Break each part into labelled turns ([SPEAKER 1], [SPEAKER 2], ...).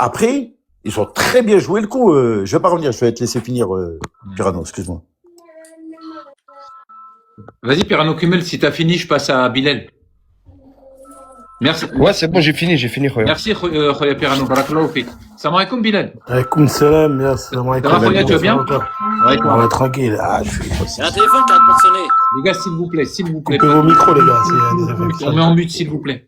[SPEAKER 1] Après, ils ont très bien joué le coup. Je vais pas revenir, je vais te laisser finir, Pirano, excuse-moi.
[SPEAKER 2] Vas-y, Pirano Kumel, si t'as fini, je passe à Bilal. Merci.
[SPEAKER 3] Ouais, c'est bon, j'ai fini, Khoya.
[SPEAKER 2] Merci, Khoya Pirano. Barakallahu fik. Salam alaikum, Bilal.
[SPEAKER 4] Alaikum salam, yes, salam alaikum.
[SPEAKER 2] Ça va, Khoya, tu vas bien?
[SPEAKER 4] Ouais, tranquille. Ah, je suis.
[SPEAKER 5] Il y a un téléphone qui arrête pas de sonner.
[SPEAKER 2] Les gars, s'il vous plaît, s'il vous plaît.
[SPEAKER 4] Coupez vos micros, les gars, c'est des effets.
[SPEAKER 2] On met en but, s'il vous plaît.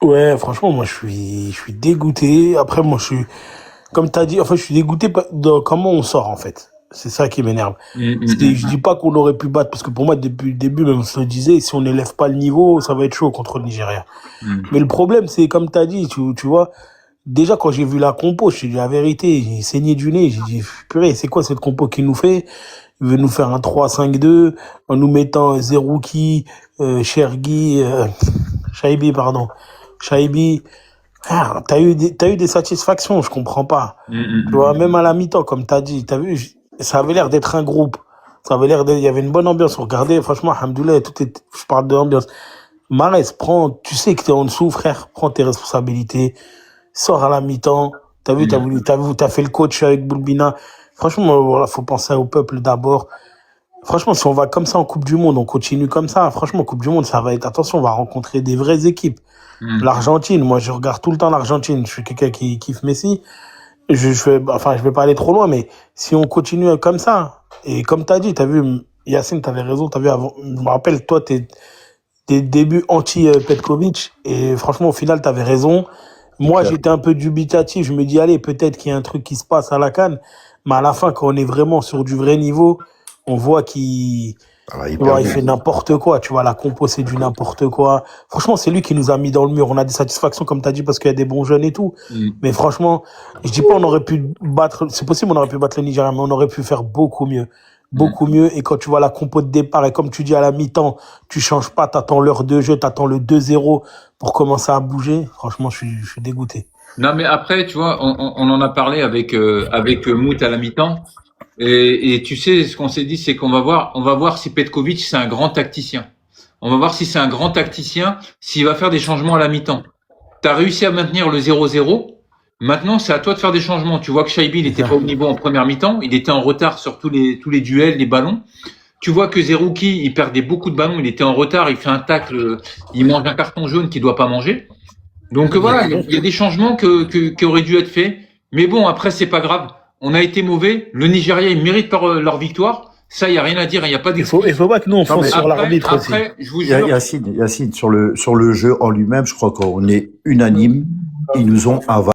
[SPEAKER 4] Ouais, franchement, moi, je suis dégoûté. Après, moi, je suis, comme t'as dit, enfin, je suis dégoûté de comment on sort, en fait. C'est ça qui m'énerve. Je dis pas qu'on aurait pu battre, parce que pour moi, depuis le début, même on se le disait, si on n'élève pas le niveau, ça va être chaud contre le Nigeria. Mais le problème, c'est, comme t'as dit, tu vois, déjà, quand j'ai vu la compo, je te dis la vérité, j'ai saigné du nez, j'ai dit, purée, c'est quoi cette compo qu'il nous fait? Il veut nous faire un 3-5-2, en nous mettant Zerouki, Chergui, Shaibi, pardon. Shaibi. Ah, t'as eu des satisfactions, je comprends pas. Tu vois, même à la mi-temps, comme t'as dit, t'as vu, ça avait l'air d'être un groupe. Ça avait l'air il y avait une bonne ambiance. Regardez, franchement, alhamdoulilah, je parle de l'ambiance. Marès, tu sais que t'es en dessous, frère, prends tes responsabilités. Sors à la mi-temps. T'as vu, t'as fait le coach avec Boulbina. Franchement, voilà, faut penser au peuple d'abord. Franchement, si on va comme ça en Coupe du Monde, on continue comme ça. Franchement, Coupe du Monde, ça va être, attention, on va rencontrer des vraies équipes. L'Argentine, moi, je regarde tout le temps l'Argentine. Je suis quelqu'un qui kiffe Messi. Je vais pas aller trop loin, mais si on continue comme ça, et comme t'as dit, t'as vu, Yacine, t'avais raison, t'as vu avant, je me rappelle, toi, tes débuts anti-Petkovic, et franchement, au final, t'avais raison. Moi, j'étais un peu dubitatif. Je me dis, allez, peut-être qu'il y a un truc qui se passe à la CAN. Mais à la fin, quand on est vraiment sur du vrai niveau, on voit qu'il fait n'importe quoi. Tu vois, la compo, c'est du n'importe quoi. Franchement, c'est lui qui nous a mis dans le mur. On a des satisfactions, comme tu as dit, parce qu'il y a des bons jeunes et tout. Mais franchement, je dis pas on aurait pu battre, c'est possible, on aurait pu battre le Nigeria, mais on aurait pu faire beaucoup mieux. Beaucoup mieux. Et quand tu vois la compo de départ, et comme tu dis à la mi-temps, tu changes pas, t'attends l'heure de jeu, t'attends le 2-0 pour commencer à bouger. Franchement, je suis dégoûté.
[SPEAKER 2] Non, mais après, tu vois, on en a parlé avec Mout à la mi-temps. Et tu sais, ce qu'on s'est dit, c'est on va voir si Petkovic, c'est un grand tacticien. On va voir si c'est un grand tacticien, s'il va faire des changements à la mi-temps. T'as réussi à maintenir le 0-0. Maintenant, c'est à toi de faire des changements. Tu vois que Shaibi, il était pas au niveau en première mi-temps. Il était en retard sur tous les duels, les ballons. Tu vois que Zerouki, il perdait beaucoup de ballons. Il était en retard. Il fait un tacle. Il mange un carton jaune qu'il doit pas manger. Donc voilà, il y a des changements qui auraient dû être faits. Mais bon, après, c'est pas grave. On a été mauvais. Le Nigeria, ils méritent leur victoire. Ça, il y a rien à dire. Il y a pas d'excuse.
[SPEAKER 4] Il faut pas que nous, on fonce sur l'arbitre aussi.
[SPEAKER 2] Après, je vous jure.
[SPEAKER 1] Yacine, sur le jeu en lui-même, je crois qu'on est unanime. Ils nous ont avalé.